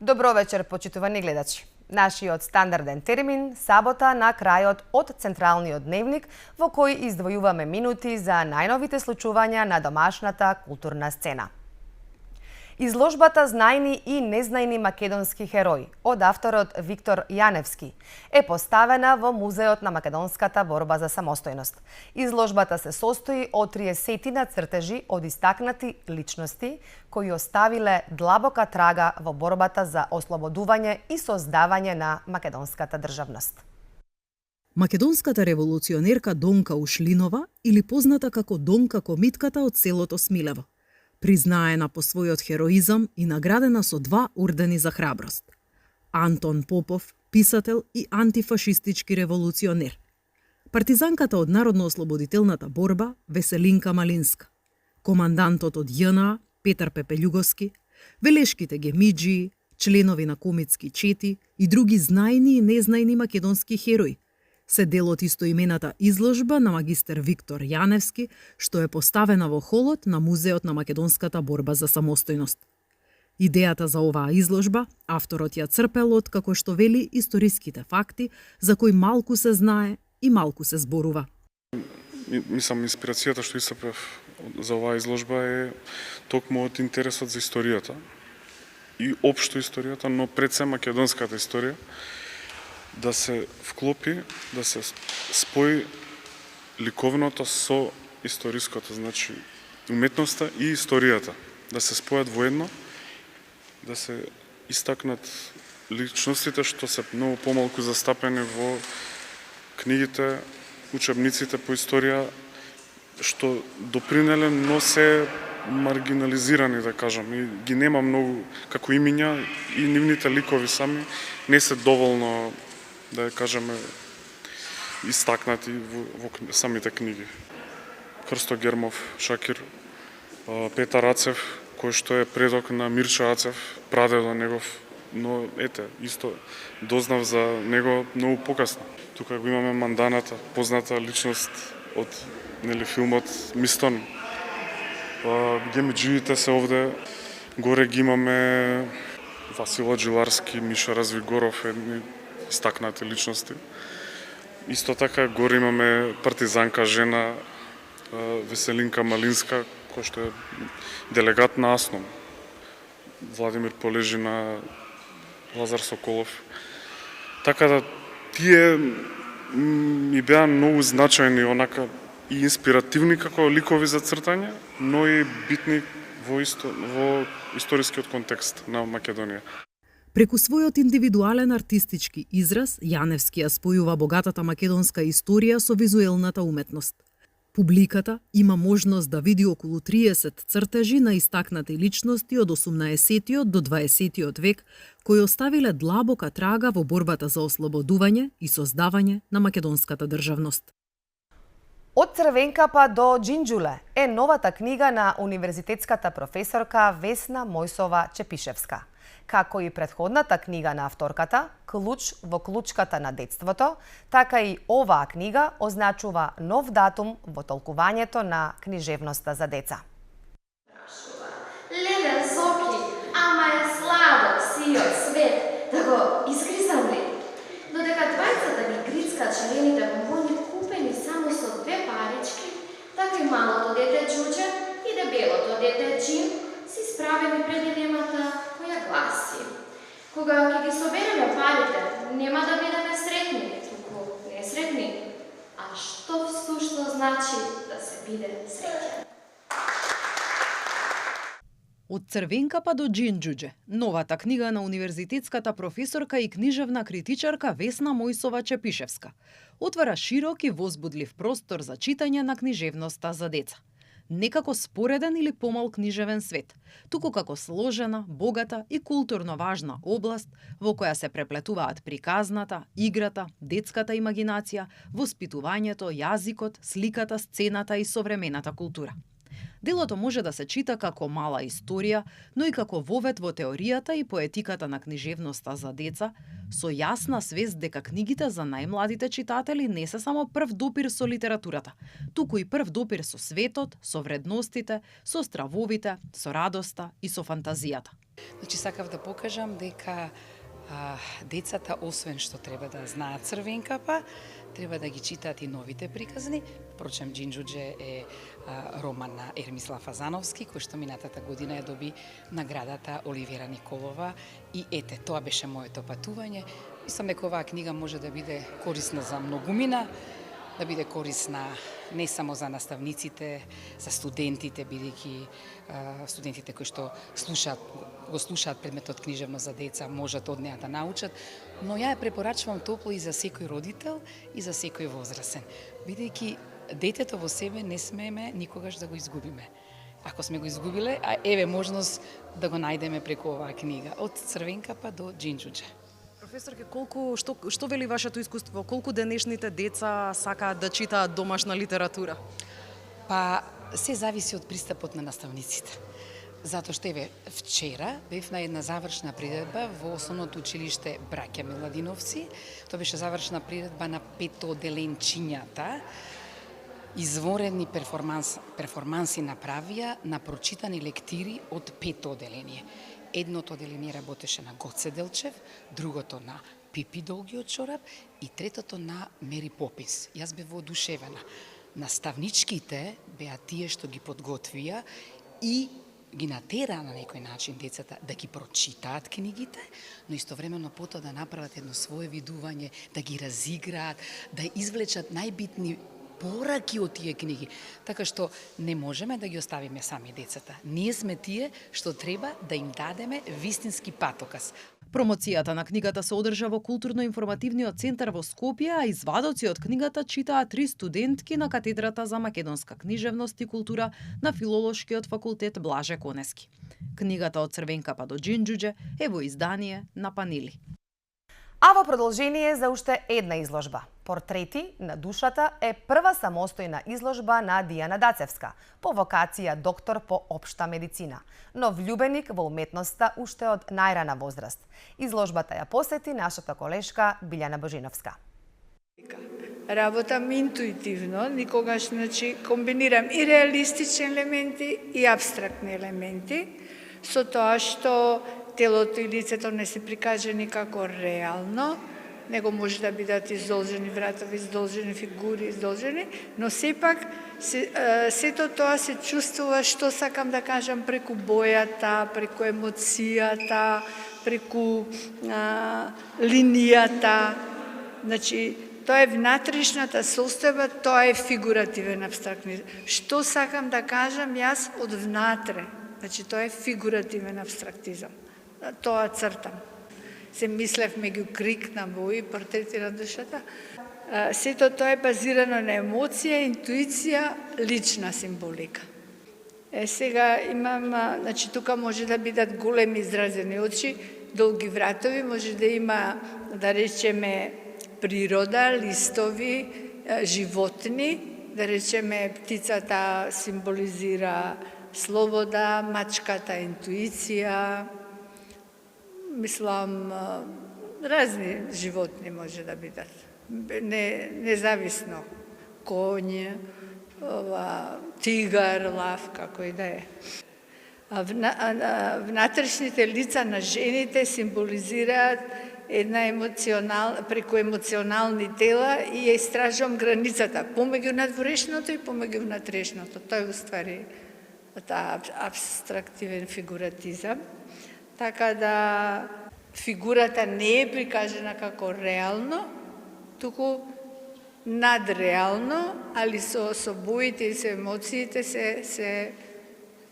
Добро вечер, почитувани гледачи. Нашиот стандарден термин сабота на крајот од Централниот дневник, во кој издвојуваме минути за најновите случувања на домашната културна сцена. Изложбата Знајни и незнајни македонски херои од авторот Виктор Јаневски е поставена во Музеот на македонската борба за самостојност. Изложбата се состои од 30 цртежи од истакнати личности кои оставиле длабока трага во борбата за ослободување и создавање на македонската државност. Македонската револуционерка Донка Ушлинова, или позната како Донка Комитката од селото Смилево, признаена по својот хероизам и наградена со 2 ордени за храброст. Антон Попов, писател и антифашистички револуционер. Партизанката од Народно-ослободителната борба Веселинка Малинска. Командантот од ЈНА Петар Пепелјуговски, велешките гемиџии, членови на комитски чети и други знајни и незнајни македонски херои, се дел од истоимената изложба на магистер Виктор Јаневски, што е поставена во холот на Музеот на македонската борба за самостојност. Идејата за оваа изложба авторот ја црпел од, како што вели, историските факти за кои малку се знае и малку се зборува. Мислам, инспирацијата што исцрпев за оваа изложба е токму од интересот за историјата и општо историјата, но пред се македонската историја, да се вклопи, да се спои ликовното со историското, значи уметноста и историјата, да се спојат воедно, да се истакнат личностите што се многу помалку застапени во книгите, учебниците по историја, што допринеле, но се маргинализирани, да кажам, и ги нема многу како имиња и нивните ликови сами не се доволно, да кажеме, истакнати во самите книги. Крсто Гермов Шакир, Петар Ацев, кој што е предок на Мирча Ацев, прадедо негов, но ете, исто дознав за него многу покасно. Тука го имаме Манданата, позната личност од филмот Мистон. Гемиџиите се овде, горе ги имаме Васила Джиларски, Миша Развигоров, едни истакнати личности. Исто така горе имаме партизанка жена Веселинка Малинска, која што е делегат на АСНОМ. Владимир Полежина, Лазар Соколов. Така да тие ми беа многу значајни, онака и инспиративни како ликови за цртање, но и битни во историскиот контекст на Македонија. Преку својот индивидуален артистички израз, Јаневски ја спојува богатата македонска историја со визуелната уметност. Публиката има можност да види околу 30 цртежи на истакнати личности од 18 до 20 век, кои оставиле длабока трага во борбата за ослободување и создавање на македонската државност. Од Црвенка па до Џинџуле е новата книга на универзитетската професорка Весна Мојсова Чепишевска. Како и претходната книга на авторката, Клуч во клучката на детството, така и оваа книга означува нов датум во толкувањето на книжевноста за деца. Леле, Зоки, ама е сладок сиот свет, да го изгризам ли? Додека двајцата ги грицкат шарените бомбони купени само со 2 парички, така и малото дете Џуџе и дебелото дете Џин си справени пред дилемата која гласи: кога ќе ги собереме парите, нема да бидеме сретни, туку несретни. А што всушно значи да се биде среќен? Од Црвенка па до Џинџуџе, новата книга на универзитетската професорка и книжевна критичарка Весна Мојсова Чепишевска отвара широк и возбудлив простор за читање на книжевноста за деца. Не како спореден или помал книжевен свет, туку како сложена, богата и културно важна област во која се преплетуваат приказната, играта, детската имагинација, воспитувањето, јазикот, сликата, сцената и современата култура. Делото може да се чита како мала историја, но и како вовед во теоријата и поетиката на книжевноста за деца, со јасна свест дека книгите за најмладите читатели не се само прв допир со литературата, туку и прв допир со светот, со вредностите, со стравовите, со радоста и со фантазијата. Значи, сакав да покажам дека децата, освен што треба да знаат Црвенкапа, треба да ги читаат и новите приказни. Впрочем, Джинџуџе е роман на Ермислав Азановски, кој што минатата година ја доби наградата Оливера Николова. И ете, тоа беше моето патување. Мислам дека оваа книга може да биде корисна за многумина, да биде корисна не само за наставниците, за студентите, бидејќи студентите кои што го слушаат предметот книжевност за деца можат од неа да научат, но ја ја препорачувам топло и за секој родител и за секој возрастен, бидејќи детето во себе не смееме никогаш да го изгубиме. Ако сме го изгубиле, а еве можност да го најдеме преку оваа книга, од Црвенкапа до Джинџуџе. Професорке, што вели вашето искуство? Колку денешните деца сакаат да читаат домашна литература? Па, се зависи од пристапот на наставниците. Затоа што еве вчера бев на една завршна приредба во Основното училиште Браќа Миладиновци. Тоа беше завршна приредба на петоделенчињата. Изворедни перформанси направија на прочитани лектири од пето оделение. Едното оделение работеше на Гоце Делчев, другото на Пипи Долгиот чорап и третото на Мери Попинс. Јас бев воодушевена. Наставничките беа тие што ги подготвија и ги натера на некој начин децата да ги прочитаат книгите, но истовремено потоа да направат едно свое видување, да ги разиграат, да извлечат најбитни пораки од тие книги. Така што не можеме да ги оставиме сами децата. Ние сме тие што треба да им дадеме вистински патоказ. Промоцијата на книгата се одржа во Културно-информативниот центар во Скопје, а извадоци од книгата читаат 3 студентки на катедрата за македонска книжевност и култура на Филолошкиот факултет Блаже Конески. Книгата од Црвенкапа до Джинџуџе е во издание на Панили. А во продолжение за уште една изложба. Портрети на душата е прва самостојна изложба на Дијана Дацевска, по вокација доктор по општа медицина, но влюбеник во уметноста уште од најрана возраст. Изложбата ја посети нашата колешка Билјана Божиновска. Работам интуитивно, никогаш комбинирам и реалистични елементи и апстрактни елементи, со тоа што телото и лицето не се прикажани како реално, него може да бидат издолжени вратови, издолжени фигури, издолжени, но сепак сето тоа се чувствува што сакам да кажам преку бојата, преку емоцијата, преку линијата. Значи, тоа е внатрешната состојба, тоа е фигуративен абстрактни. Што сакам да кажам јас од внатре? Значи, тоа е фигуративен абстрактизам. Тоа цртам. Се мислев меѓу крик на бои, портрети на душата. Сето тоа е базирано на емоција, интуиција, лична символика. Сега имам, значи тука може да бидат големи изразени очи, долги вратови, може да има, да речеме, природа, листови, животни, да речеме, птицата символизира слобода, мачката интуиција, мислам, разни животни може да бидат. Независно. Коње, тигар, лав, како и да е. Внатрешните лица на жените символизираат една преку емоционални тела и ја истражувам границата помеѓу надворешното и помеѓу внатрешното. Тој уствари таа абстрактивен фигуратизам. Така да фигурата не е прикажена како реално, туку надреално, али со боите и со емоциите се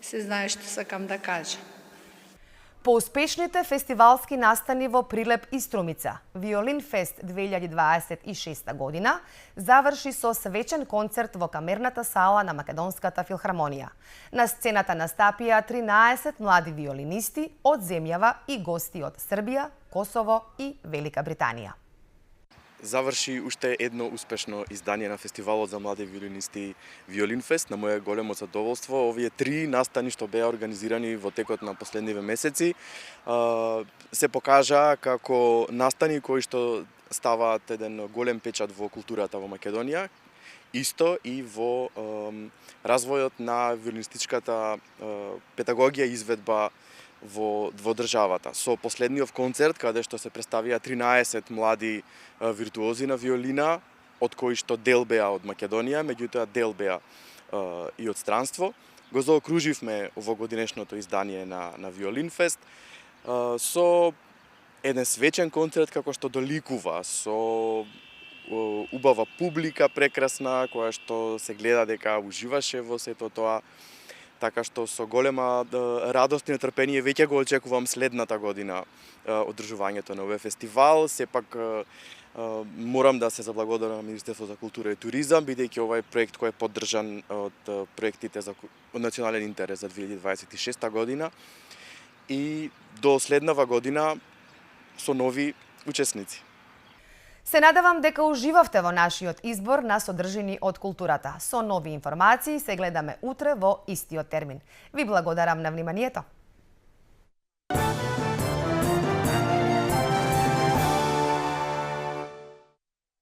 знае што сакам да кажам. По успешните фестивалски настани во Прилеп и Струмица, Виолин Фест 2026 година заврши со свечен концерт во камерната сала на Македонската филхармонија. На сцената настапија 13 млади виолинисти од земјава и гости од Србија, Косово и Велика Британија. Заврши уште едно успешно издание на фестивалот за млади виолинисти Виолин Фест. На моје големо задоволство, овие 3 настани што беа организирани во текот на последниве месеци се покажа како настани кои што ставаат еден голем печат во културата во Македонија, исто и во развојот на виолинистичката педагогија и изведба во државата. Со последниот концерт, каде што се представија 13 млади виртуози на виолина, од кои што дел беа од Македонија, меѓутоа дел беа и од странство, го заокруживме овогодинешното издание на Виолинфест со еден свечен концерт како што доликува, со убава публика прекрасна, која што се гледа дека уживаше во сето тоа, така што со голема радост и нетрпение веќе го очекувам следната година одржувањето на овој фестивал. Сепак морам да се заблагодарам на Министерство за култура и туризам, бидејќи овој проект кој е поддржан од проектите за национален интерес за 2026 година и до следнава година со нови учесници. Се надевам дека уживавте во нашиот избор на содржини од културата. Со нови информации се гледаме утре во истиот термин. Ви благодарам на вниманието.